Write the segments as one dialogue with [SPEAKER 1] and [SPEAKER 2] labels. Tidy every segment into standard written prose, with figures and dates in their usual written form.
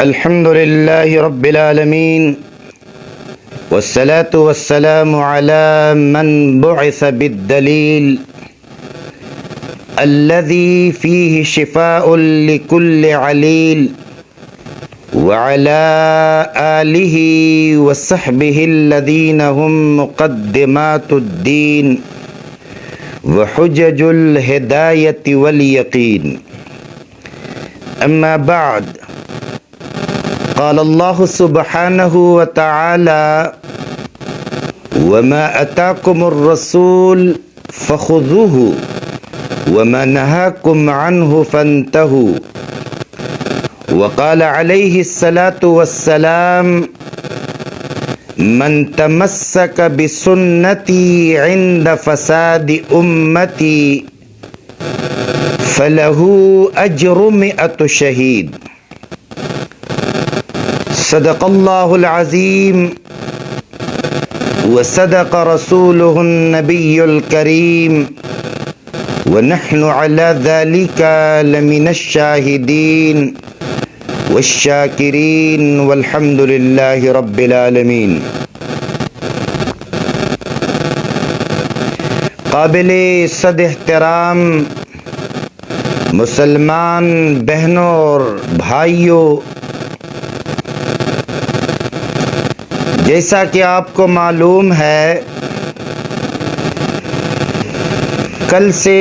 [SPEAKER 1] الحمد لله رب العالمين والصلاة والسلام على من بعث بالدليل الذي فيه شفاء لكل عليل وعلى آله وصحبه الذين هم مقدمات الدين وحجج الهداية واليقين. أما بعد، قال الله سبحانه وتعالى: وما أتاكم الرسول فخذوه وما نهاكم عنه فانتهوا. وقال عليه الصلاة والسلام: من تمسك بسنتي عند فساد أمتي فله أجر 100 شهيد. صدق اللہ العظیم وصدق رسوله النبی الکریم ونحن على ذلك لمن الشاہدین والشاکرین والحمد للہ رب العالمین. قابل صد احترام مسلمان بہنوں اور بھائیوں، جیسا کہ آپ کو معلوم ہے، کل سے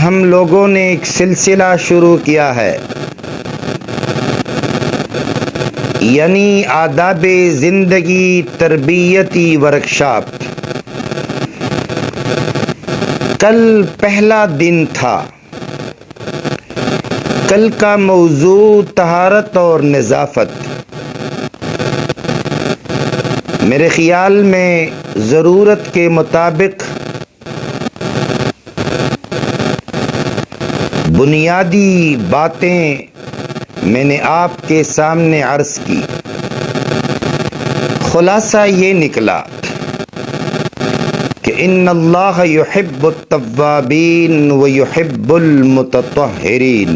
[SPEAKER 1] ہم لوگوں نے ایک سلسلہ شروع کیا ہے، یعنی آداب زندگی تربیتی ورکشاپ. کل پہلا دن تھا. کل کا موضوع طہارت اور نظافت. میرے خیال میں ضرورت کے مطابق بنیادی باتیں میں نے آپ کے سامنے عرض کی. خلاصہ یہ نکلا کہ ان اللہ یحب التوابین ویحب المتطہرین.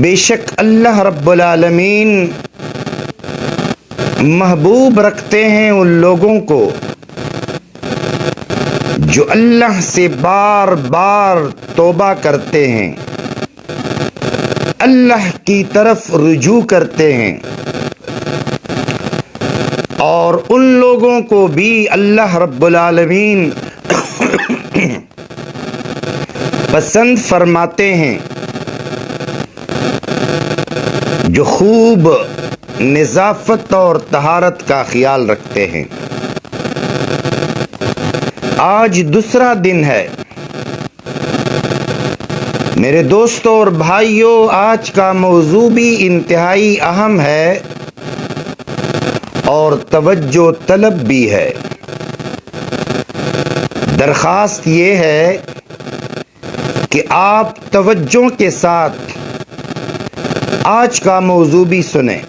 [SPEAKER 1] بے شک اللہ رب العالمین محبوب رکھتے ہیں ان لوگوں کو جو اللہ سے بار بار توبہ کرتے ہیں، اللہ کی طرف رجوع کرتے ہیں، اور ان لوگوں کو بھی اللہ رب العالمین پسند فرماتے ہیں جو خوب نظافت اور طہارت کا خیال رکھتے ہیں. آج دوسرا دن ہے. میرے دوستوں اور بھائیوں، آج کا موضوع بھی انتہائی اہم ہے اور توجہ طلب بھی ہے. درخواست یہ ہے کہ آپ توجہ کے ساتھ آج کا موضوع بھی سنیں.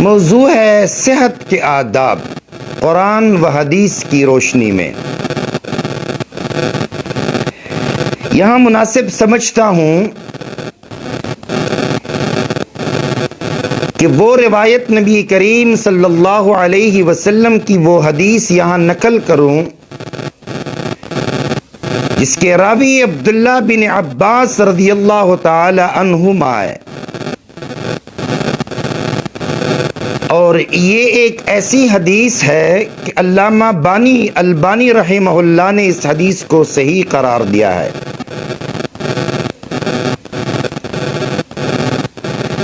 [SPEAKER 1] موضوع ہے صحت کے آداب قرآن و حدیث کی روشنی میں. یہاں مناسب سمجھتا ہوں کہ وہ روایت نبی کریم صلی اللہ علیہ وسلم کی وہ حدیث یہاں نقل کروں جس کے راوی عبداللہ بن عباس رضی اللہ تعالی عنہما ہے. اور یہ ایک ایسی حدیث ہے کہ علامہ البانی رحمہ اللہ نے اس حدیث کو صحیح قرار دیا ہے.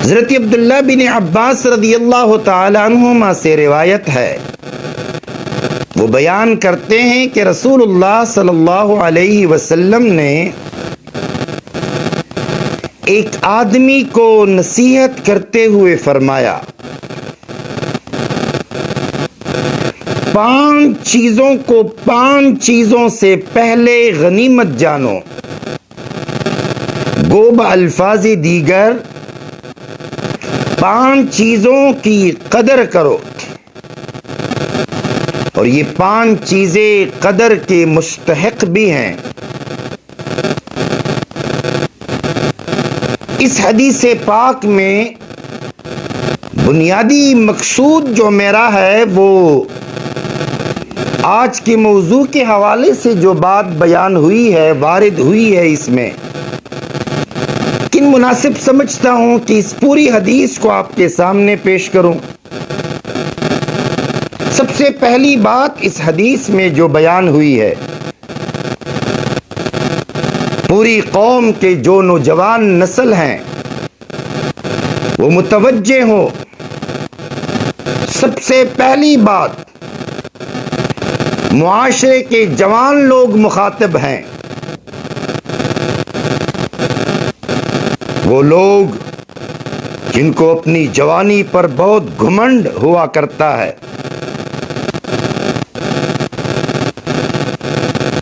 [SPEAKER 1] حضرت عبداللہ بن عباس رضی اللہ تعالی عنہما سے روایت ہے. وہ بیان کرتے ہیں کہ رسول اللہ صلی اللہ علیہ وسلم نے ایک آدمی کو نصیحت کرتے ہوئے فرمایا: 5 چیزوں سے پہلے غنیمت جانو. گو بألفاظ دیگر 5 چیزوں کی قدر کرو، اور یہ 5 چیزیں قدر کے مستحق بھی ہیں. اس حدیث پاک میں بنیادی مقصود جو میرا ہے وہ آج کے موضوع کے حوالے سے جو بات بیان ہوئی ہے، وارد ہوئی ہے، اس میں کن مناسب سمجھتا ہوں کہ اس پوری حدیث کو آپ کے سامنے پیش کروں۔ سب سے پہلی بات اس حدیث میں جو بیان ہوئی ہے، پوری قوم کے جو نوجوان نسل ہیں وہ متوجہ ہوں۔ سب سے پہلی بات معاشرے کے جوان لوگ مخاطب ہیں، وہ لوگ جن کو اپنی جوانی پر بہت گھمنڈ ہوا کرتا ہے،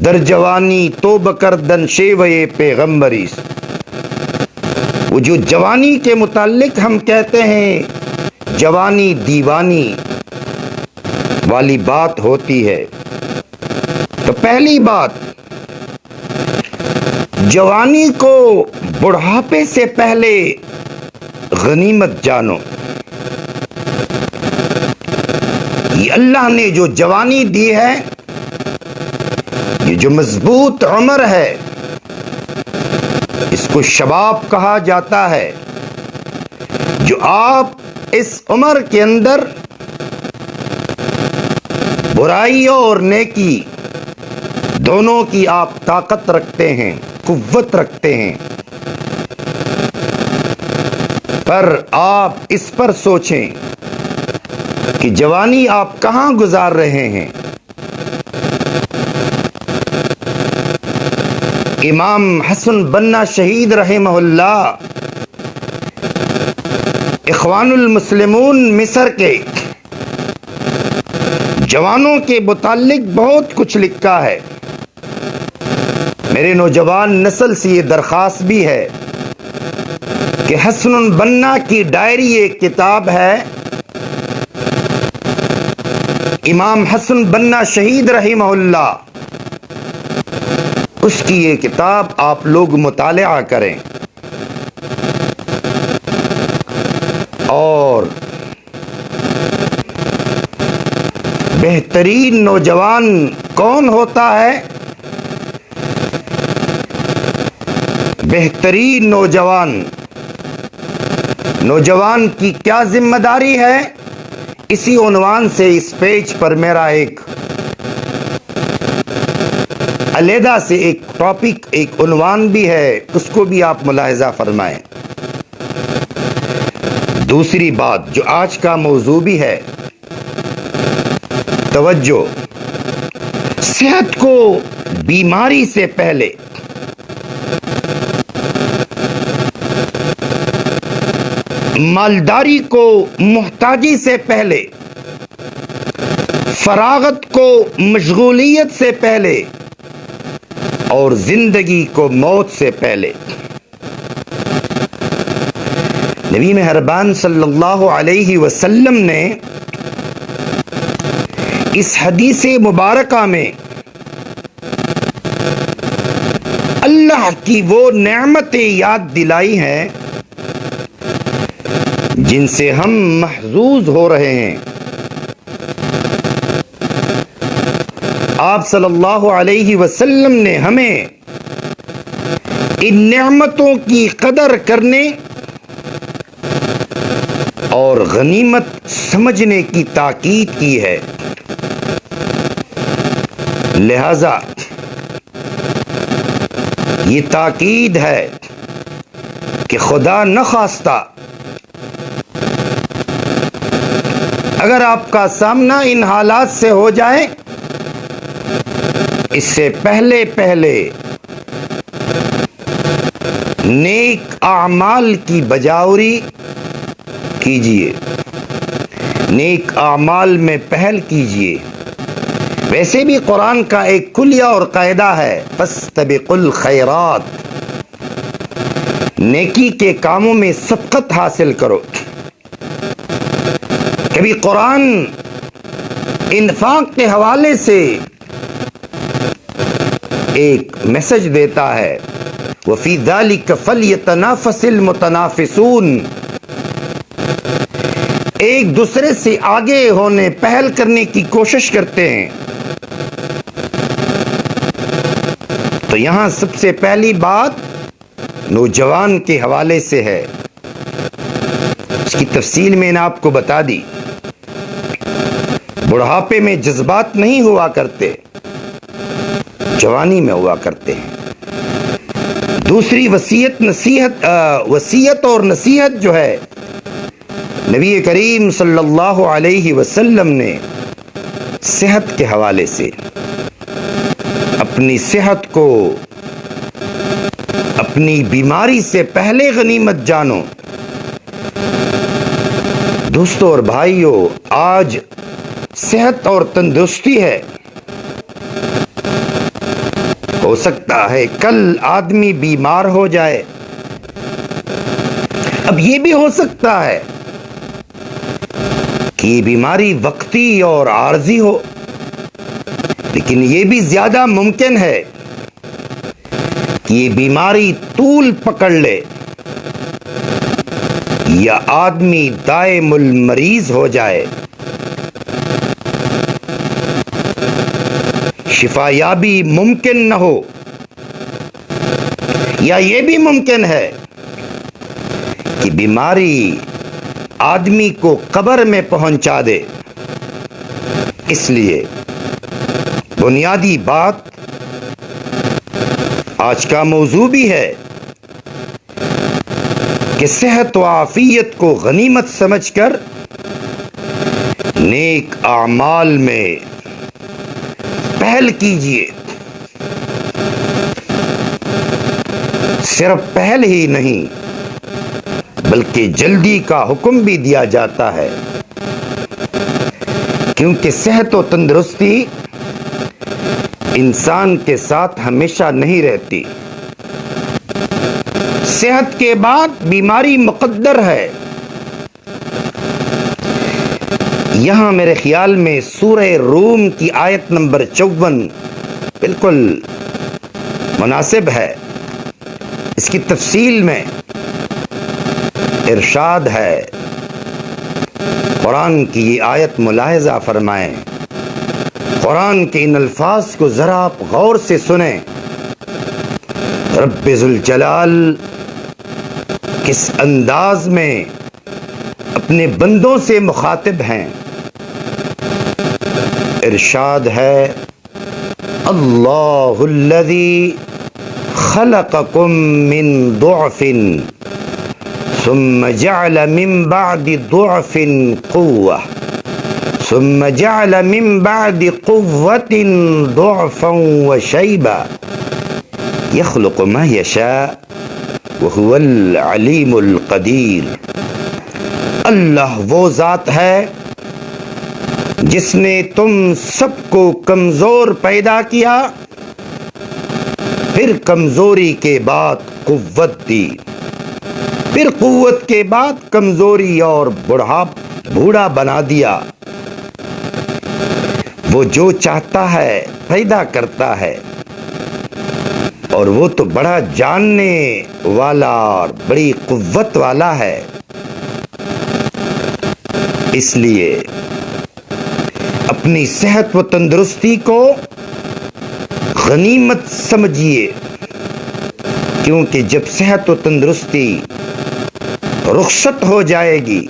[SPEAKER 1] در جوانی توبہ کردن شیوے پیغمبریس۔ وہ جو جوانی کے متعلق ہم کہتے ہیں جوانی دیوانی والی بات ہوتی ہے، تو پہلی بات جوانی کو بڑھاپے سے پہلے غنیمت جانو۔ یہ اللہ نے جو جوانی دی ہے، یہ جو مضبوط عمر ہے، اس کو شباب کہا جاتا ہے۔ جو آپ اس عمر کے اندر برائیوں اور نیکی دونوں کی آپ طاقت رکھتے ہیں، قوت رکھتے ہیں، پر آپ اس پر سوچیں کہ جوانی آپ کہاں گزار رہے ہیں۔ امام حسن بنا شہید رحمہ اللہ، اخوان المسلمون مصر کے جوانوں کے متعلق بہت کچھ لکھا ہے۔ میرے نوجوان نسل سے یہ درخواست بھی ہے کہ حسن بنا کی ڈائری ایک کتاب ہے، امام حسن بنا شہید رحمہ اللہ، اس کی یہ کتاب آپ لوگ مطالعہ کریں۔ اور بہترین نوجوان کون ہوتا ہے؟ بہترین نوجوان کی کیا ذمہ داری ہے؟ اسی عنوان سے اس پیج پر میرا ایک علیحدہ سے ایک ٹاپک، ایک عنوان بھی ہے، اس کو بھی آپ ملاحظہ فرمائیں۔ دوسری بات جو آج کا موضوع بھی ہے، توجہ، صحت کو بیماری سے پہلے، مالداری کو محتاجی سے پہلے، فراغت کو مشغولیت سے پہلے، اور زندگی کو موت سے پہلے۔ نبی مہربان صلی اللہ علیہ وسلم نے اس حدیث مبارکہ میں اللہ کی وہ نعمتیں یاد دلائی ہیں جن سے ہم محظوظ ہو رہے ہیں۔ آپ صلی اللہ علیہ وسلم نے ہمیں ان نعمتوں کی قدر کرنے اور غنیمت سمجھنے کی تاکید کی ہے۔ لہذا یہ تاکید ہے کہ خدا نخواستہ اگر آپ کا سامنا ان حالات سے ہو جائے، اس سے پہلے نیک اعمال کی بجاوری کیجئے، نیک اعمال میں پہل کیجئے۔ ویسے بھی قرآن کا ایک کلیہ اور قاعدہ ہے، فاستبقوا الخیرات، نیکی کے کاموں میں سبقت حاصل کرو۔ کبھی قرآن انفاق کے حوالے سے ایک میسج دیتا ہے، وفی ذلک فلیتنافس المتنافسون، ایک دوسرے سے آگے ہونے، پہل کرنے کی کوشش کرتے ہیں۔ تو یہاں سب سے پہلی بات نوجوان کے حوالے سے ہے، اس کی تفصیل میں نے آپ کو بتا دی۔ بڑھاپے میں جذبات نہیں ہوا کرتے، جوانی میں ہوا کرتے ہیں۔ دوسری وصیت اور نصیحت جو ہے نبی کریم صلی اللہ علیہ وسلم نے صحت کے حوالے سے، اپنی صحت کو اپنی بیماری سے پہلے غنیمت جانو۔ دوستو اور بھائیو، آج صحت اور تندرستی ہے، ہو سکتا ہے کل آدمی بیمار ہو جائے، اب یہ بھی ہو سکتا ہے کہ یہ بیماری وقتی اور عارضی ہو، لیکن یہ بھی زیادہ ممکن ہے کہ یہ بیماری طول پکڑ لے یا آدمی دائم المریض ہو جائے، شفا یابی ممکن نہ ہو، یا یہ بھی ممکن ہے کہ بیماری آدمی کو قبر میں پہنچا دے۔ اس لیے بنیادی بات آج کا موضوع بھی ہے کہ صحت و عافیت کو غنیمت سمجھ کر نیک اعمال میں پہل کیجیے۔ صرف پہل ہی نہیں بلکہ جلدی کا حکم بھی دیا جاتا ہے، کیونکہ صحت و تندرستی انسان کے ساتھ ہمیشہ نہیں رہتی، صحت کے بعد بیماری مقدر ہے۔ یہاں میرے خیال میں سورہ روم کی آیت نمبر 54 بالکل مناسب ہے۔ اس کی تفصیل میں ارشاد ہے، قرآن کی یہ آیت ملاحظہ فرمائیں، قرآن کے ان الفاظ کو ذرا آپ غور سے سنیں۔ رب ذوالجلال کس انداز میں اپنے بندوں سے مخاطب ہیں۔ ارشاد ہے، اللہ الذی خلقکم من ضعف ثم جعل من بعد ضعف قوة ثم جعل من بعد قوة ضعفا وشيبا يخلق ما يشاء وهو العليم القدير۔ اللہ وہ ذات ہے جس نے تم سب کو کمزور پیدا کیا، پھر کمزوری کے بعد قوت دی، پھر قوت کے بعد کمزوری اور بوڑھا بنا دیا۔ وہ جو چاہتا ہے پیدا کرتا ہے، اور وہ تو بڑا جاننے والا اور بڑی قوت والا ہے۔ اس لیے اپنی صحت و تندرستی کو غنیمت سمجھیے، کیونکہ جب صحت و تندرستی رخصت ہو جائے گی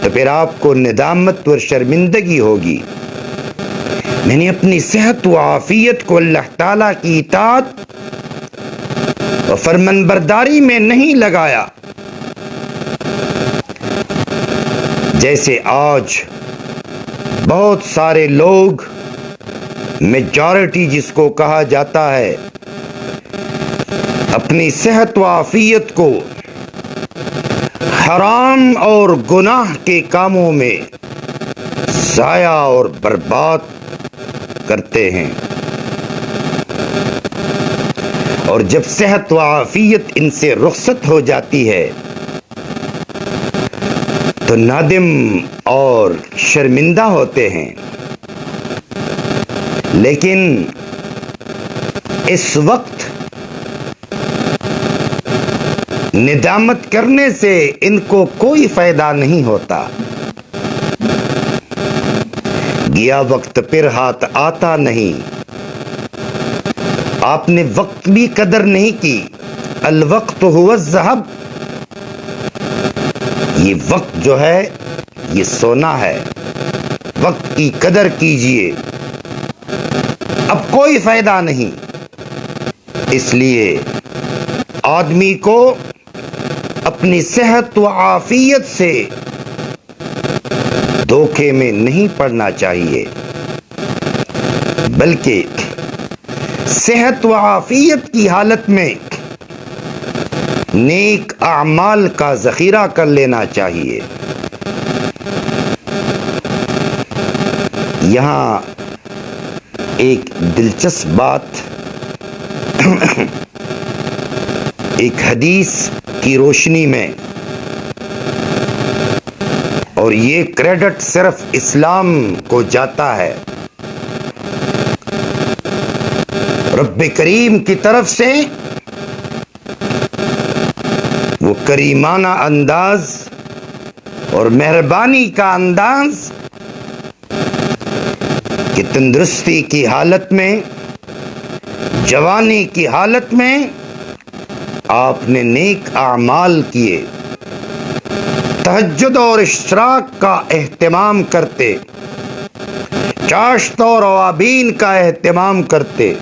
[SPEAKER 1] تو پھر آپ کو ندامت و شرمندگی ہوگی۔ میں نے اپنی صحت و عافیت کو اللہ تعالیٰ کی اطاعت و فرمانبرداری میں نہیں لگایا، جیسے آج بہت سارے لوگ، میجارٹی جس کو کہا جاتا ہے، اپنی صحت و عافیت کو حرام اور گناہ کے کاموں میں ضائع اور برباد کرتے ہیں، اور جب صحت و عافیت ان سے رخصت ہو جاتی ہے تو نادم اور شرمندہ ہوتے ہیں۔ لیکن اس وقت ندامت کرنے سے ان کو کوئی فائدہ نہیں ہوتا. گیا وقت پھر ہاتھ آتا نہیں. آپ نے وقت بھی قدر نہیں کی. الوقت هو الذهب. یہ وقت جو ہے یہ سونا ہے. وقت کی قدر کیجئے. اب کوئی فائدہ نہیں. اس لیے آدمی کو اپنی صحت و عافیت سے دھوکے میں نہیں پڑنا چاہیے، بلکہ صحت و عافیت کی حالت میں نیک اعمال کا ذخیرہ کر لینا چاہیے. یہاں ایک دلچسپ بات ایک حدیث کی روشنی میں، اور یہ کریڈٹ صرف اسلام کو جاتا ہے. رب کریم کی طرف سے وہ کریمانہ انداز اور مہربانی کا انداز کہ تندرستی کی حالت میں، جوانی کی حالت میں آپ نے نیک اعمال کیے، تہجد اور اشراق کا اہتمام کرتے، چاشت اور اوابین کا اہتمام کرتے،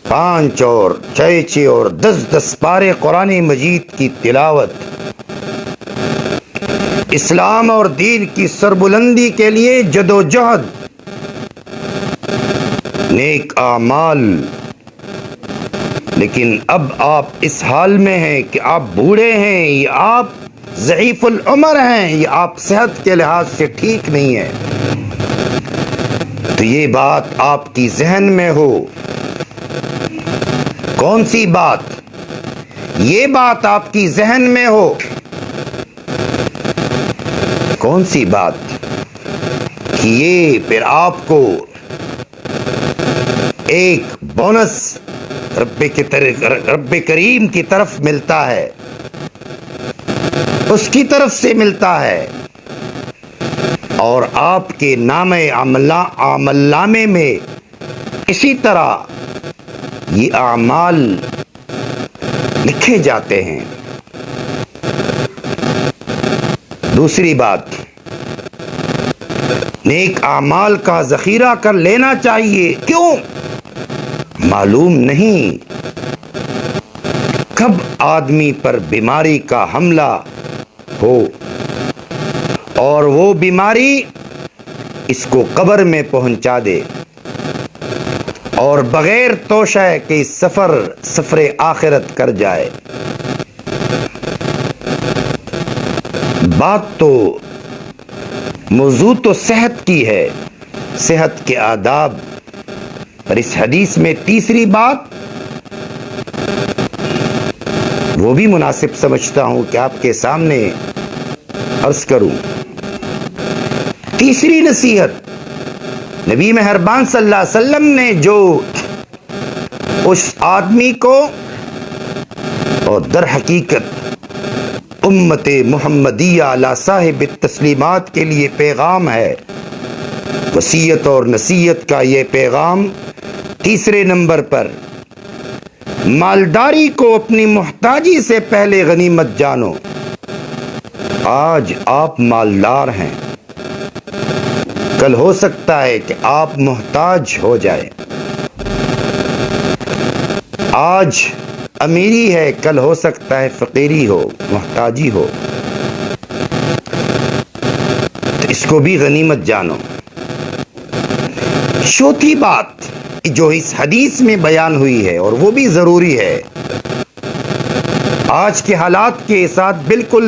[SPEAKER 1] 5 اور 6 اور 10 پارے قرآن مجید کی تلاوت، اسلام اور دین کی سربلندی کے لیے جدوجہد، نیک اعمال. لیکن اب آپ اس حال میں ہیں کہ آپ بوڑھے ہیں یا آپ ضعیف العمر ہیں یا آپ صحت کے لحاظ سے ٹھیک نہیں ہیں. تو یہ بات آپ کی ذہن میں ہو. کون سی بات؟ یہ بات آپ کی ذہن میں ہو. کون سی بات؟ کہ یہ پھر آپ کو ایک بونس رب کریم کی طرف ملتا ہے، اس کی طرف سے ملتا ہے، اور آپ کے نام عمل نامے میں اسی طرح یہ اعمال لکھے جاتے ہیں. دوسری بات، نیک اعمال کا ذخیرہ کر لینا چاہیے. کیوں؟ معلوم نہیں کب آدمی پر بیماری کا حملہ ہو اور وہ بیماری اس کو قبر میں پہنچا دے اور بغیر توشہ کے سفر آخرت کر جائے. بات تو موضوع تو صحت کی ہے، صحت کے آداب. اور اس حدیث میں تیسری بات وہ بھی مناسب سمجھتا ہوں کہ آپ کے سامنے عرض کروں. تیسری نصیحت، نبی مہربان صلی اللہ علیہ وسلم نے جو اس آدمی کو، اور در حقیقت امت محمدیہ علی صاحب التسلیمات کے لیے پیغام ہے، وصیت اور نصیحت کا یہ پیغام. تیسرے نمبر پر، مالداری کو اپنی محتاجی سے پہلے غنیمت جانو. آج آپ مالدار ہیں، کل ہو سکتا ہے کہ آپ محتاج ہو جائیں. آج امیری ہے، کل ہو سکتا ہے فقیری ہو، محتاجی ہو. تو اس کو بھی غنیمت جانو. چوتھی بات جو اس حدیث میں بیان ہوئی ہے، اور وہ بھی ضروری ہے، آج کے حالات کے ساتھ بالکل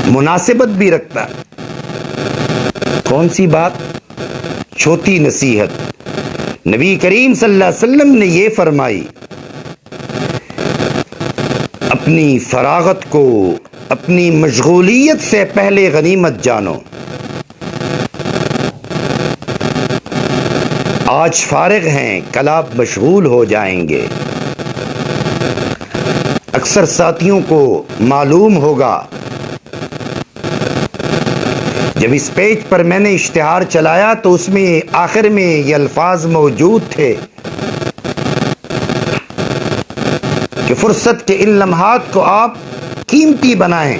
[SPEAKER 1] مناسبت بھی رکھتا ہے. کون سی بات؟ چوتھی نصیحت نبی کریم صلی اللہ علیہ وسلم نے یہ فرمائی، اپنی فراغت کو اپنی مشغولیت سے پہلے غنیمت جانو. آج فارغ ہیں، کل آپ مشغول ہو جائیں گے. اکثر ساتھیوں کو معلوم ہوگا جب اس پیج پر میں نے اشتہار چلایا تو اس میں آخر میں یہ الفاظ موجود تھے کہ فرصت کے ان لمحات کو آپ قیمتی بنائیں۔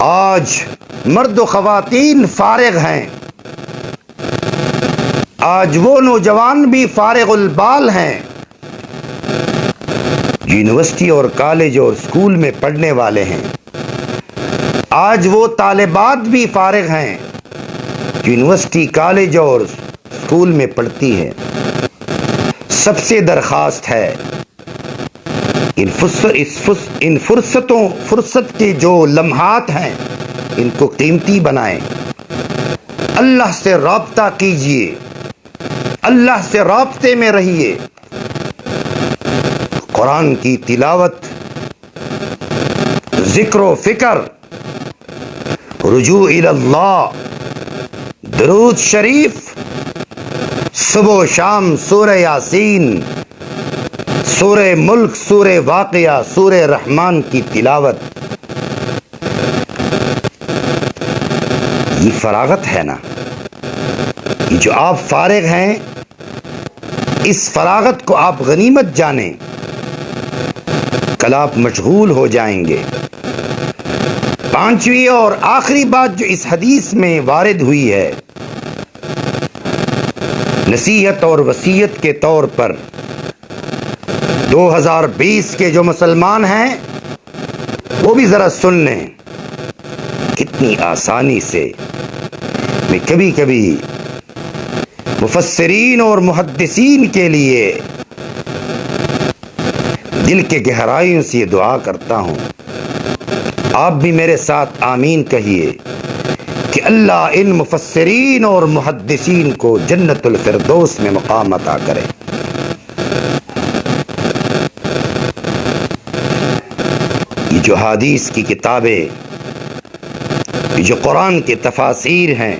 [SPEAKER 1] آج مرد و خواتین فارغ ہیں، آج وہ نوجوان بھی فارغ البال ہیں، یونیورسٹی اور کالج اور اسکول میں پڑھنے والے ہیں، آج وہ طالبات بھی فارغ ہیں، یونیورسٹی کالج اور اسکول میں پڑھتی ہیں۔ سب سے درخواست ہے ان فرصت کے جو لمحات ہیں ان کو قیمتی بنائیں، اللہ سے رابطہ کیجئے، اللہ سے رابطے میں رہیے، قرآن کی تلاوت، ذکر و فکر، رجوع الی اللہ، درود شریف، صبح و شام سورہ یاسین، سورہ ملک، سورہ واقعہ، سورہ رحمان کی تلاوت، یہ فراغت ہے نا؟ یہ جو آپ فارغ ہیں اس فراغت کو آپ غنیمت جانیں، کل آپ مشغول ہو جائیں گے۔ پانچویں اور آخری بات جو اس حدیث میں وارد ہوئی ہے، نصیحت اور وصیت کے طور پر 2020 کے جو مسلمان ہیں وہ بھی ذرا سن لیں۔ کتنی آسانی سے میں کبھی کبھی مفسرین اور محدثین کے لیے دل کے گہرائیوں سے یہ دعا کرتا ہوں، آپ بھی میرے ساتھ آمین کہیے کہ اللہ ان مفسرین اور محدثین کو جنت الفردوس میں مقام عطا کرے۔ یہ جو حدیث کی کتابیں، یہ جو قرآن کے تفاسیر ہیں،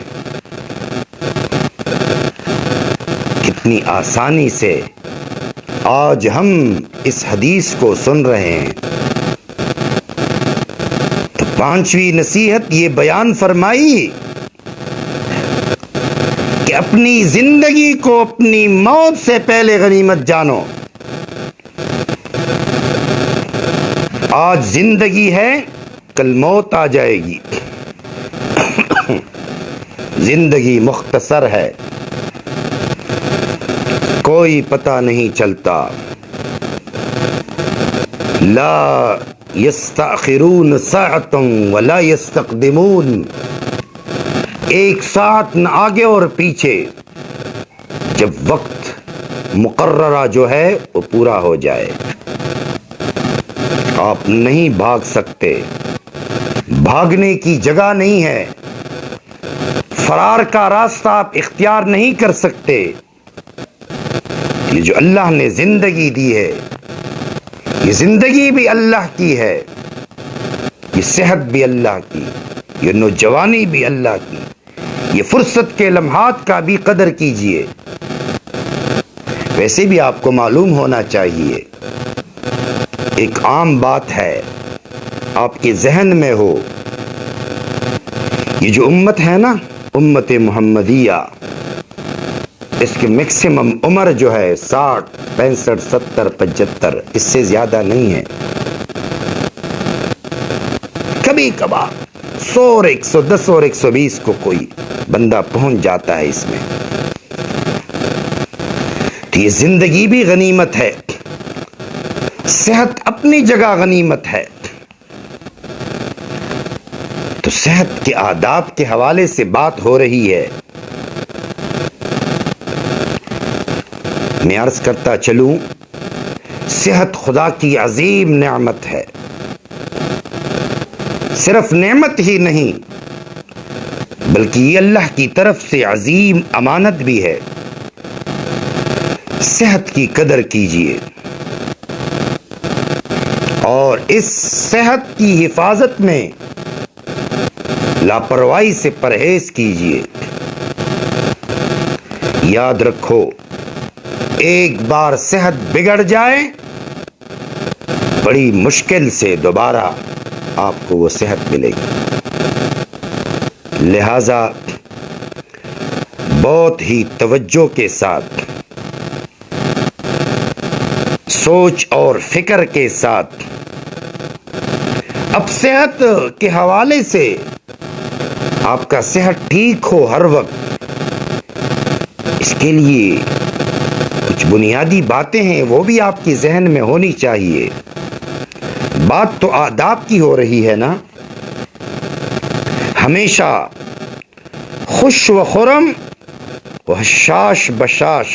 [SPEAKER 1] کتنی آسانی سے آج ہم اس حدیث کو سن رہے ہیں۔ تو پانچویں نصیحت یہ بیان فرمائی کہ اپنی زندگی کو اپنی موت سے پہلے غنیمت جانو۔ آج زندگی ہے، کل موت آ جائے گی۔ زندگی مختصر ہے، کوئی پتہ نہیں چلتا۔ لا یستأخرون ساعۃ ولا یستقدمون، ایک ساتھ نہ آگے اور پیچھے، جب وقت مقررہ جو ہے وہ پورا ہو جائے۔ آپ نہیں بھاگ سکتے، بھاگنے کی جگہ نہیں ہے، فرار کا راستہ آپ اختیار نہیں کر سکتے۔ یہ جو اللہ نے زندگی دی ہے، یہ زندگی بھی اللہ کی ہے، یہ صحت بھی اللہ کی، یہ نوجوانی بھی اللہ کی، یہ فرصت کے لمحات کا بھی قدر کیجئے۔ ویسے بھی آپ کو معلوم ہونا چاہیے، ایک عام بات ہے آپ کے ذہن میں ہو، یہ جو امت ہے نا، امت محمدیہ، اس کی میکسیمم عمر جو ہے 60، 65، 70، 75، اس سے زیادہ نہیں ہے۔ کبھی کبھار 100 اور 110 اور 120 کو کوئی بندہ پہنچ جاتا ہے اس میں۔ تو یہ زندگی بھی غنیمت ہے، صحت اپنی جگہ غنیمت ہے۔ تو صحت کے آداب کے حوالے سے بات ہو رہی ہے۔ میں عرض کرتا چلوں، صحت خدا کی عظیم نعمت ہے، صرف نعمت ہی نہیں بلکہ یہ اللہ کی طرف سے عظیم امانت بھی ہے۔ صحت کی قدر کیجئے اور اس صحت کی حفاظت میں لاپرواہی سے پرہیز کیجئے۔ یاد رکھو، ایک بار صحت بگڑ جائے بڑی مشکل سے دوبارہ آپ کو وہ صحت ملے گی۔ لہذا بہت ہی توجہ کے ساتھ، سوچ اور فکر کے ساتھ، اب صحت کے حوالے سے آپ کا صحت ٹھیک ہو ہر وقت، اس کے لیے کچھ بنیادی باتیں ہیں، وہ بھی آپ کی ذہن میں ہونی چاہیے۔ بات تو آداب کی ہو رہی ہے نا۔ ہمیشہ خوش و خرم و حشاش بشاش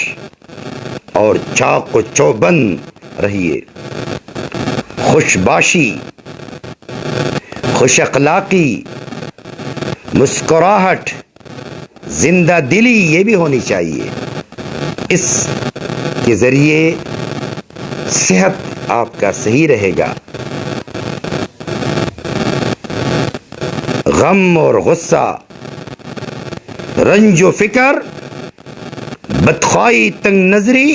[SPEAKER 1] اور چاق و چوبند رہیے۔ خوش باشی، خوش اخلاقی، مسکراہٹ، زندہ دلی یہ بھی ہونی چاہیے۔ اس کے ذریعے صحت آپ کا صحیح رہے گا۔ غم اور غصہ، رنج و فکر، بدخواہی، تنگ نظری،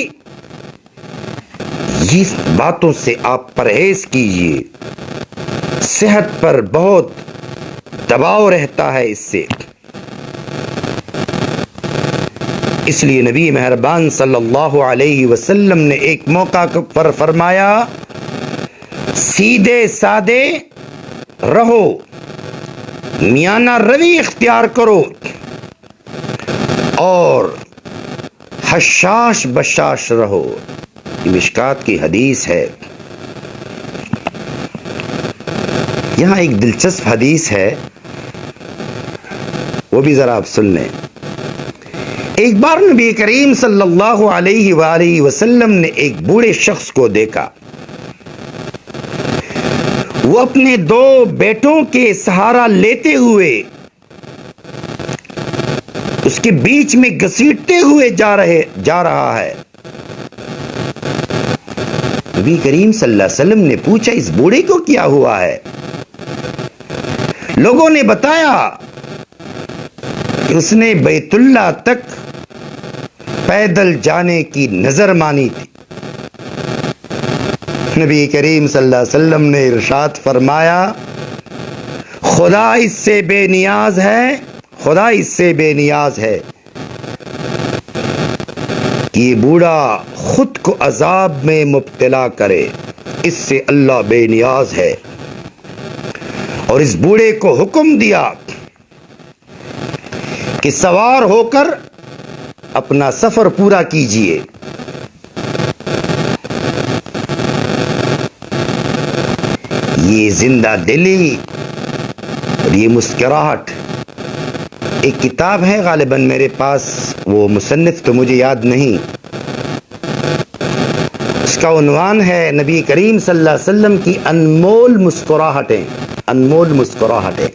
[SPEAKER 1] یہ باتوں سے آپ پرہیز کیجیے۔ صحت پر بہت دباؤ رہتا ہے اس سے۔ اس لیے نبی مہربان صلی اللہ علیہ وسلم نے ایک موقع پر فرمایا، سیدھے سادے رہو، میانہ روی اختیار کرو، اور حشاش بشاش رہو۔ یہ مشکات کی حدیث ہے۔ یہاں ایک دلچسپ حدیث ہے، وہ بھی ذرا آپ سن لیں۔ ایک بار نبی کریم صلی اللہ علیہ وآلہ وسلم نے ایک بوڑھے شخص کو دیکھا، وہ اپنے 2 بیٹوں کے سہارا لیتے ہوئے اس کے بیچ میں گھسیٹتے ہوئے جا رہا ہے۔ نبی کریم صلی اللہ علیہ وسلم نے پوچھا، اس بوڑھے کو کیا ہوا ہے؟ لوگوں نے بتایا کہ اس نے بیت اللہ تک پیدل جانے کی نظر مانی تھی۔ نبی کریم صلی اللہ علیہ وسلم نے ارشاد فرمایا، خدا اس سے بے نیاز ہے، خدا اس سے بے نیاز ہے کہ یہ بوڑھا خود کو عذاب میں مبتلا کرے، اس سے اللہ بے نیاز ہے۔ اور اس بوڑھے کو حکم دیا کہ سوار ہو کر اپنا سفر پورا کیجیے۔ یہ زندہ دلی اور یہ مسکراہٹ، ایک کتاب ہے غالباً میرے پاس، وہ مصنف تو مجھے یاد نہیں، اس کا عنوان ہے نبی کریم صلی اللہ علیہ وسلم کی انمول مسکراہٹیں، انمول مسکراہٹیں۔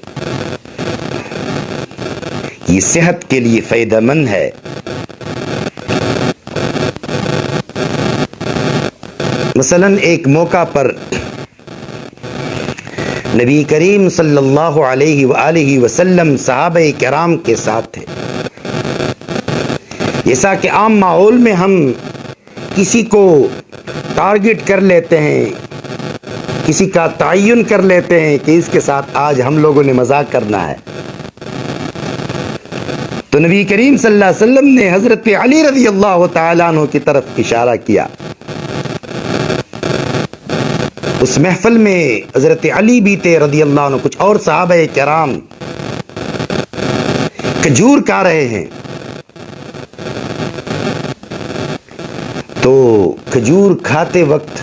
[SPEAKER 1] یہ صحت کے لیے فائدہ مند ہے۔ مثلاً ایک موقع پر نبی کریم صلی اللہ علیہ وآلہ وسلم صحابہ کرام کے ساتھ تھے۔ جیسا کہ عام ماحول میں ہم کسی کو ٹارگٹ کر لیتے ہیں، کسی کا تعین کر لیتے ہیں کہ اس کے ساتھ آج ہم لوگوں نے مذاق کرنا ہے، تو نبی کریم صلی اللہ علیہ وسلم نے حضرت علی رضی اللہ تعالیٰ عنہ کی طرف اشارہ کیا۔ اس محفل میں حضرت علی بھی تھے رضی اللہ عنہ، کچھ اور صحابہ کرام کھجور کھا رہے ہیں، تو کھجور کھاتے وقت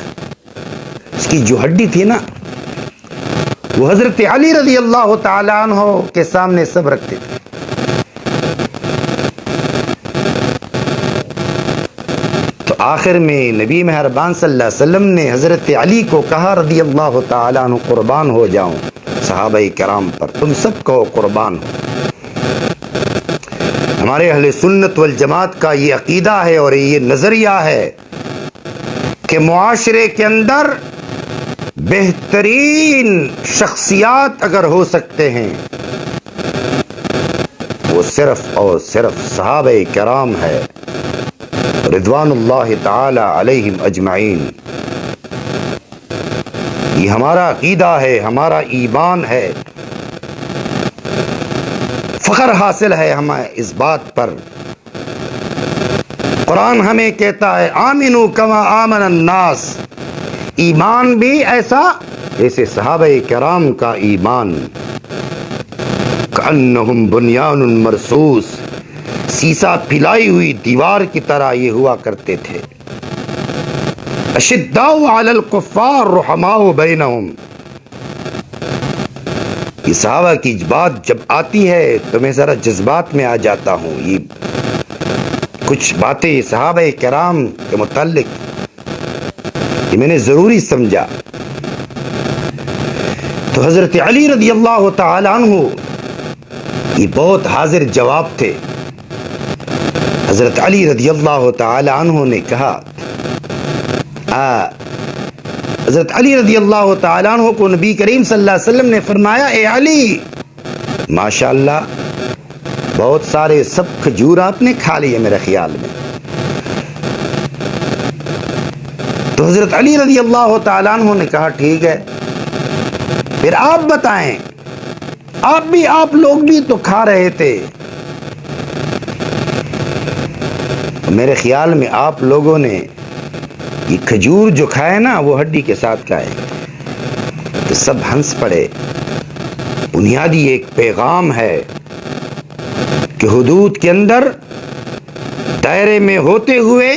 [SPEAKER 1] اس کی جو ہڈی تھی نا، وہ حضرت علی رضی اللہ تعالیٰ عنہ کے سامنے سب رکھتے تھے۔ آخر میں نبی مہربان صلی اللہ علیہ وسلم نے حضرت علی کو کہا رضی اللہ تعالیٰ عنہ، قربان ہو جاؤں صحابہ کرام پر، تم سب کو قربان ہو۔ ہمارے اہل سنت والجماعت کا یہ عقیدہ ہے اور یہ نظریہ ہے کہ معاشرے کے اندر بہترین شخصیات اگر ہو سکتے ہیں، وہ صرف اور صرف صحابہ کرام ہے رضوان اللہ تعالی علیہم اجمعین۔ یہ ہمارا عقیدہ ہے، ہمارا ایمان ہے، فخر حاصل ہے ہمیں اس بات پر۔ قرآن ہمیں کہتا ہے آمنو کما آمن الناس، ایمان بھی ایسا جیسے صحابہ کرام کا ایمان۔ کأنہم بنیان مرصوص، سیسا پھیلائی ہوئی دیوار کی طرح یہ ہوا کرتے تھے۔ اشداء علی الکفار رحماء بینہم، یہ صحابہ کی بات جب آتی ہے تو میں ذرا جذبات میں آ جاتا ہوں۔ یہ کچھ باتیں صحابہ کرام کے متعلق یہ میں نے ضروری سمجھا۔ تو حضرت علی رضی اللہ تعالی عنہ یہ بہت حاضر جواب تھے۔ حضرت علی رضی اللہ تعالی عنہ نے کہا، حضرت علی رضی اللہ تعالی عنہ کو نبی کریم صلی اللہ علیہ وسلم نے فرمایا، اے علی، ماشاءاللہ بہت سارے سب کھجور آپ نے کھا لیے میرے خیال میں۔ تو حضرت علی رضی اللہ تعالی عنہ نے کہا ٹھیک ہے، پھر آپ بتائیں، آپ لوگ بھی تو کھا رہے تھے، میرے خیال میں آپ لوگوں نے یہ کھجور جو کھائے نا وہ ہڈی کے ساتھ کھائے۔ تو سب ہنس پڑے۔ بنیادی ایک پیغام ہے کہ حدود کے اندر دائرے میں ہوتے ہوئے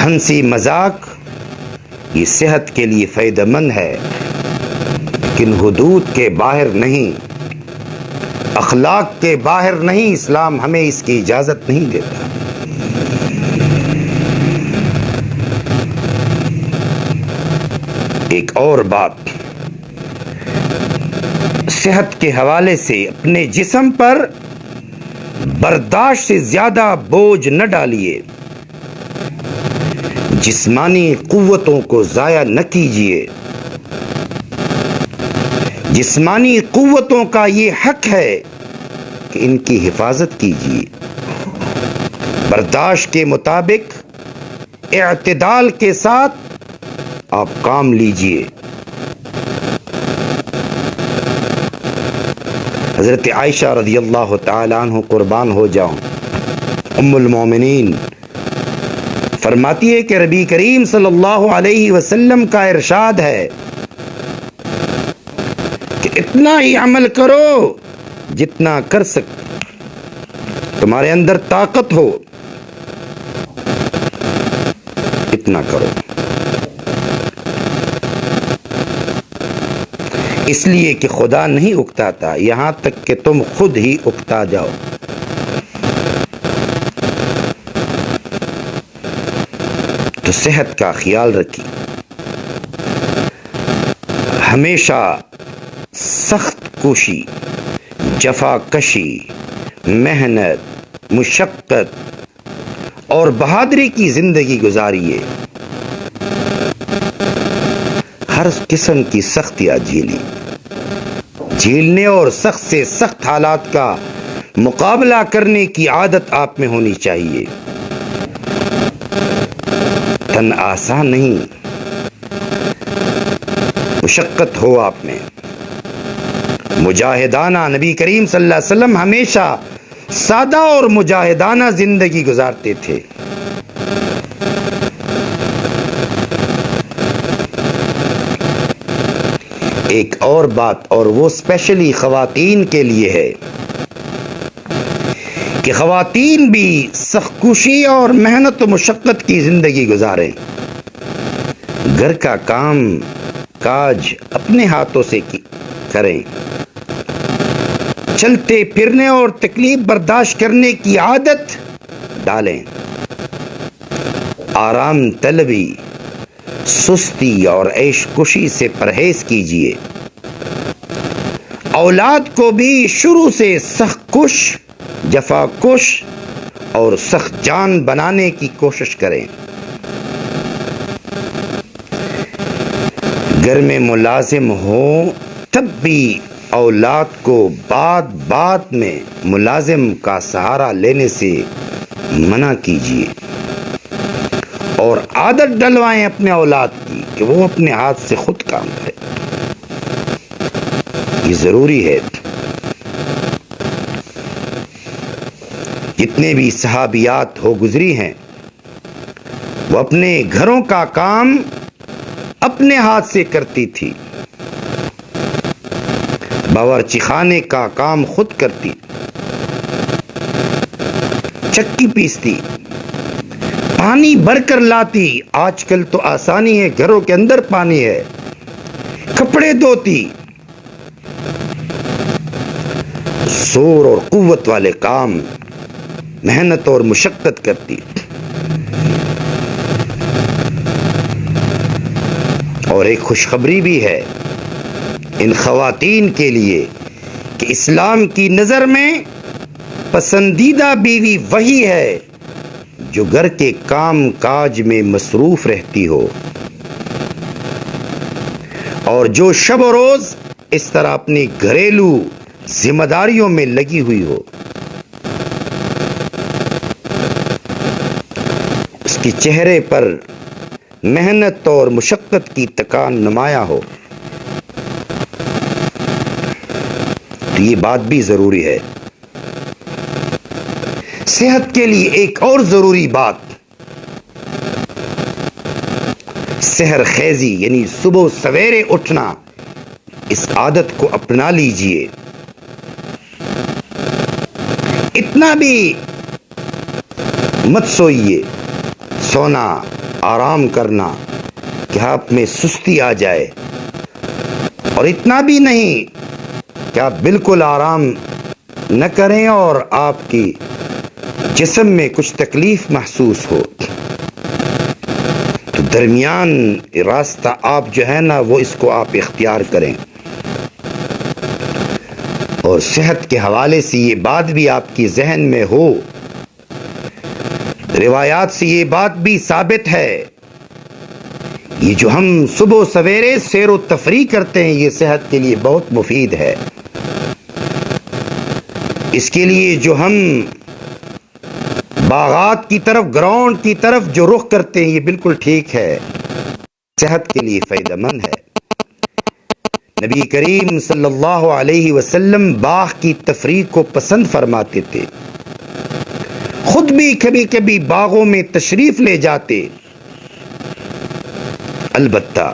[SPEAKER 1] ہنسی مذاق یہ صحت کے لیے فائدہ مند ہے، لیکن حدود کے باہر نہیں، اخلاق کے باہر نہیں، اسلام ہمیں اس کی اجازت نہیں دیتا۔ ایک اور بات، صحت کے حوالے سے اپنے جسم پر برداشت سے زیادہ بوجھ نہ ڈالیے، جسمانی قوتوں کو ضائع نہ کیجیے۔ جسمانی قوتوں کا یہ حق ہے کہ ان کی حفاظت کیجیے، برداشت کے مطابق اعتدال کے ساتھ آپ کام لیجیے۔ حضرت عائشہ رضی اللہ تعالی عنہ قربان ہو جاؤں، ام المومنین فرماتی ہے کہ نبی کریم صلی اللہ علیہ وسلم کا ارشاد ہے کہ اتنا ہی عمل کرو جتنا کر سکتے، تمہارے اندر طاقت ہو اتنا کرو، اس لیے کہ خدا نہیں اکتاتا یہاں تک کہ تم خود ہی اکتا جاؤ۔ تو صحت کا خیال رکھیے، ہمیشہ سخت کوشی، جفا کشی، محنت، مشقت اور بہادری کی زندگی گزاریے۔ ہر قسم کی سختیاں جھیلنے اور سخت سے سخت حالات کا مقابلہ کرنے کی عادت آپ میں ہونی چاہیے۔ تن آسان نہیں، مشقت ہو آپ میں، مجاہدانہ۔ نبی کریم صلی اللہ علیہ وسلم ہمیشہ سادہ اور مجاہدانہ زندگی گزارتے تھے۔ ایک اور بات، اور وہ اسپیشلی خواتین کے لیے ہے کہ خواتین بھی سخت کوشی اور محنت و مشقت کی زندگی گزاریں، گھر کا کام کاج اپنے ہاتھوں سے کریں، چلتے پھرنے اور تکلیف برداشت کرنے کی عادت ڈالیں، آرام طلبی، سستی اور عیش کشی سے پرہیز کیجیے۔ اولاد کو بھی شروع سے سخت کش، جفا کش اور سخت جان بنانے کی کوشش کریں۔ گھر میں ملازم ہو تب بھی اولاد کو بات میں ملازم کا سہارا لینے سے منع کیجیے۔ اور عادت ڈلوائیں اپنے اولاد کی کہ وہ اپنے ہاتھ سے خود کام کرے. یہ ضروری ہے. جتنے بھی صحابیات ہو گزری ہیں وہ اپنے گھروں کا کام اپنے ہاتھ سے کرتی تھی. باورچی خانے کا کام خود کرتی, چکی پیستی, پانی بھر کر لاتی. آج کل تو آسانی ہے, گھروں کے اندر پانی ہے. کپڑے دھوتی. زور اور قوت والے کام, محنت اور مشقت کرتی. اور ایک خوشخبری بھی ہے ان خواتین کے لیے کہ اسلام کی نظر میں پسندیدہ بیوی وہی ہے جو گھر کے کام کاج میں مصروف رہتی ہو اور جو شب و روز اس طرح اپنی گھریلو ذمہ داریوں میں لگی ہوئی ہو. اس کے چہرے پر محنت اور مشقت کی تکان نمایاں ہو. تو یہ بات بھی ضروری ہے. صحت کے لیے ایک اور ضروری بات, سحر خیزی یعنی صبح سویرے اٹھنا. اس عادت کو اپنا لیجئے. اتنا بھی مت سوئیے, سونا آرام کرنا کہ آپ میں سستی آ جائے, اور اتنا بھی نہیں کہ آپ بالکل آرام نہ کریں اور آپ کی جسم میں کچھ تکلیف محسوس ہو. تو درمیان راستہ آپ جو ہے نا وہ اس کو آپ اختیار کریں. اور صحت کے حوالے سے یہ بات بھی آپ کی ذہن میں ہو, روایات سے یہ بات بھی ثابت ہے, یہ جو ہم صبح سویرے سیر و تفریح کرتے ہیں یہ صحت کے لیے بہت مفید ہے. اس کے لیے جو ہم باغات کی طرف, گراؤنڈ کی طرف جو رخ کرتے ہیں یہ بالکل ٹھیک ہے, صحت کے لیے فائدہ مند ہے. نبی کریم صلی اللہ علیہ وسلم باغ کی تفریح کو پسند فرماتے تھے. خود بھی کبھی کبھی باغوں میں تشریف لے جاتے. البتہ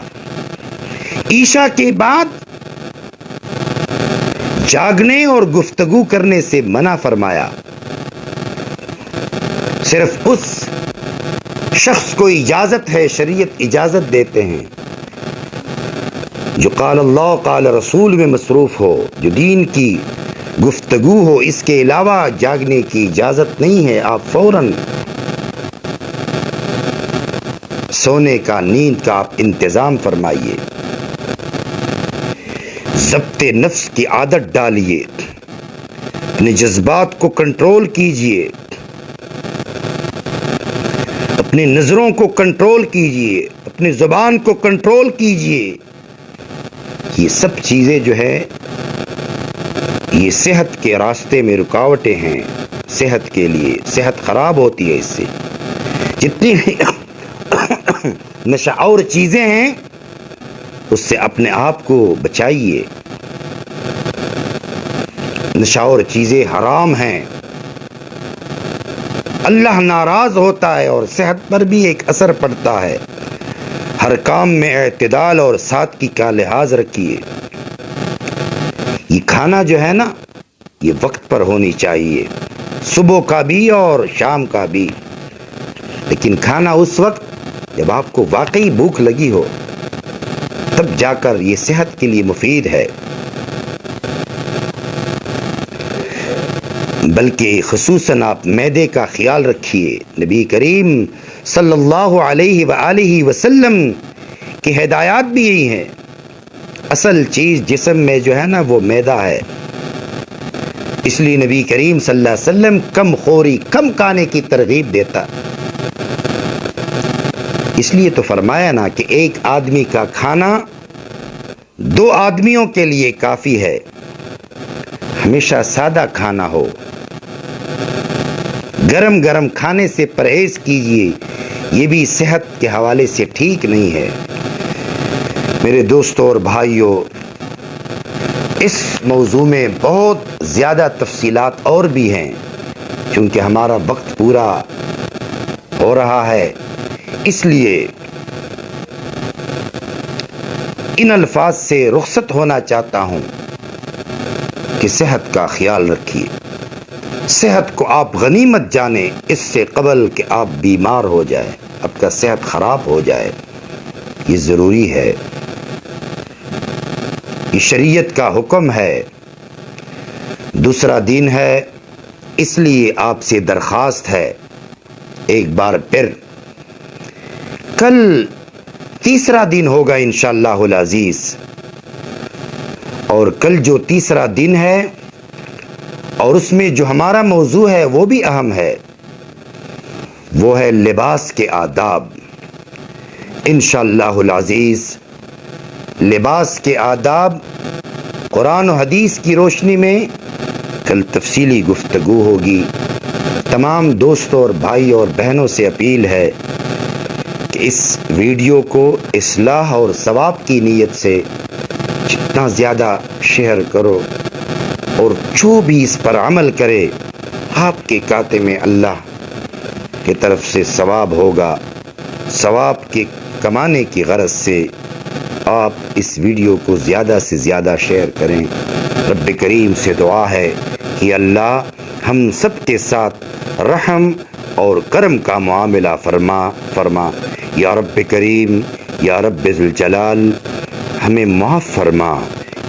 [SPEAKER 1] عشاء کے بعد جاگنے اور گفتگو کرنے سے منع فرمایا. صرف اس شخص کو اجازت ہے, شریعت اجازت دیتے ہیں جو قال اللہ قال رسول میں مصروف ہو, جو دین کی گفتگو ہو. اس کے علاوہ جاگنے کی اجازت نہیں ہے. آپ فوراً سونے کا, نیند کا آپ انتظام فرمائیے. ضبط نفس کی عادت ڈالیے, اپنے جذبات کو کنٹرول کیجیے, اپنی نظروں کو کنٹرول کیجیے, اپنی زبان کو کنٹرول کیجیے. یہ سب چیزیں جو ہے یہ صحت کے راستے میں رکاوٹیں ہیں. صحت کے لیے صحت خراب ہوتی ہے اس سے. جتنی نشہ اور چیزیں ہیں اس سے اپنے آپ کو بچائیے. نشہ اور چیزیں حرام ہیں, اللہ ناراض ہوتا ہے اور صحت پر بھی ایک اثر پڑتا ہے. ہر کام میں اعتدال اور سادگی کا لحاظ رکھیے. یہ کھانا جو ہے نا یہ وقت پر ہونی چاہیے, صبح کا بھی اور شام کا بھی. لیکن کھانا اس وقت جب آپ کو واقعی بھوک لگی ہو, تب جا کر یہ صحت کے لیے مفید ہے. بلکہ خصوصاً آپ معدے کا خیال رکھیے. نبی کریم صلی اللہ علیہ وآلہ وسلم کی ہدایات بھی یہی ہیں. اصل چیز جسم میں جو ہے نا وہ معدہ ہے. اس لیے نبی کریم صلی اللہ علیہ وسلم کم خوری, کم کھانے کی ترغیب دیتا. اس لیے تو فرمایا نا کہ ایک آدمی کا کھانا 2 آدمیوں کے لیے کافی ہے. ہمیشہ سادہ کھانا ہو, گرم گرم کھانے سے پرہیز کیجیے. یہ بھی صحت کے حوالے سے ٹھیک نہیں ہے۔ میرے دوستوں اور بھائیوں، اس موضوع میں بہت زیادہ تفصیلات اور بھی ہیں، چونکہ ہمارا وقت پورا ہو رہا ہے، اس لیے ان الفاظ سے رخصت ہونا چاہتا ہوں کہ صحت کا خیال رکھیے۔ صحت کو آپ غنیمت جانیں، اس سے قبل کہ آپ بیمار ہو جائے، آپ کا صحت خراب ہو جائے، یہ ضروری ہے، یہ شریعت کا حکم ہے، دوسرا دین ہے۔ اس لیے آپ سے درخواست ہے ایک بار پھر، کل تیسرا دن ہوگا انشاءاللہ العزیز، اور کل جو تیسرا دن ہے اور اس میں جو ہمارا موضوع ہے وہ بھی اہم ہے، وہ ہے لباس کے آداب۔ انشاءاللہ العزیز لباس کے آداب قرآن و حدیث کی روشنی میں کل تفصیلی گفتگو ہوگی۔ تمام دوستوں اور بھائی اور بہنوں سے اپیل ہے کہ اس ویڈیو کو اصلاح اور ثواب کی نیت سے جتنا زیادہ شیئر کرو، اور جو بھی اس پر عمل کرے آپ کے کھاتے میں اللہ کی طرف سے ثواب ہوگا۔ ثواب کے کمانے کی غرض سے آپ اس ویڈیو کو زیادہ سے زیادہ شیئر کریں۔ رب کریم سے دعا ہے کہ اللہ ہم سب کے ساتھ رحم اور کرم کا معاملہ فرما۔ یا رب کریم، یا رب ذوالجلال، ہمیں معاف فرما،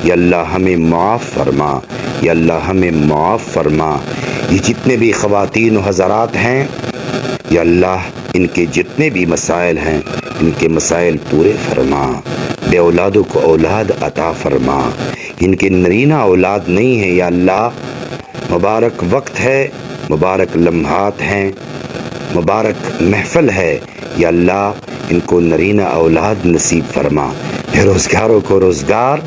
[SPEAKER 1] یا اللہ ہمیں معاف فرما، یا اللہ ہمیں معاف فرما۔ یہ جتنے بھی خواتین و حضرات ہیں، یا اللہ ان کے جتنے بھی مسائل ہیں، ان کے مسائل پورے فرما۔ بے اولادوں کو اولاد عطا فرما، ان کے نرینہ اولاد نہیں ہے، یا اللہ مبارک وقت ہے، مبارک لمحات ہیں، مبارک محفل ہے، یا اللہ ان کو نرینہ اولاد نصیب فرما۔ بے روزگاروں کو روزگار،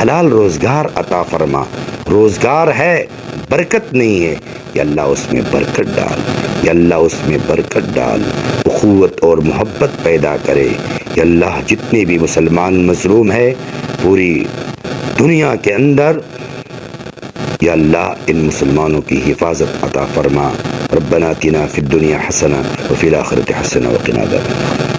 [SPEAKER 1] حلال روزگار عطا فرما۔ روزگار ہے، برکت نہیں ہے، یا اللہ اس میں برکت ڈال، یا اللہ اس میں برکت ڈال، اخوت اور محبت پیدا کرے۔ یا اللہ جتنے بھی مسلمان مظلوم ہے پوری دنیا کے اندر، یا اللہ ان مسلمانوں کی حفاظت عطا فرما۔ ربنا آتنا فی الدنیا حسنہ وفی الآخرۃ حسنہ وقنا عذاب النار۔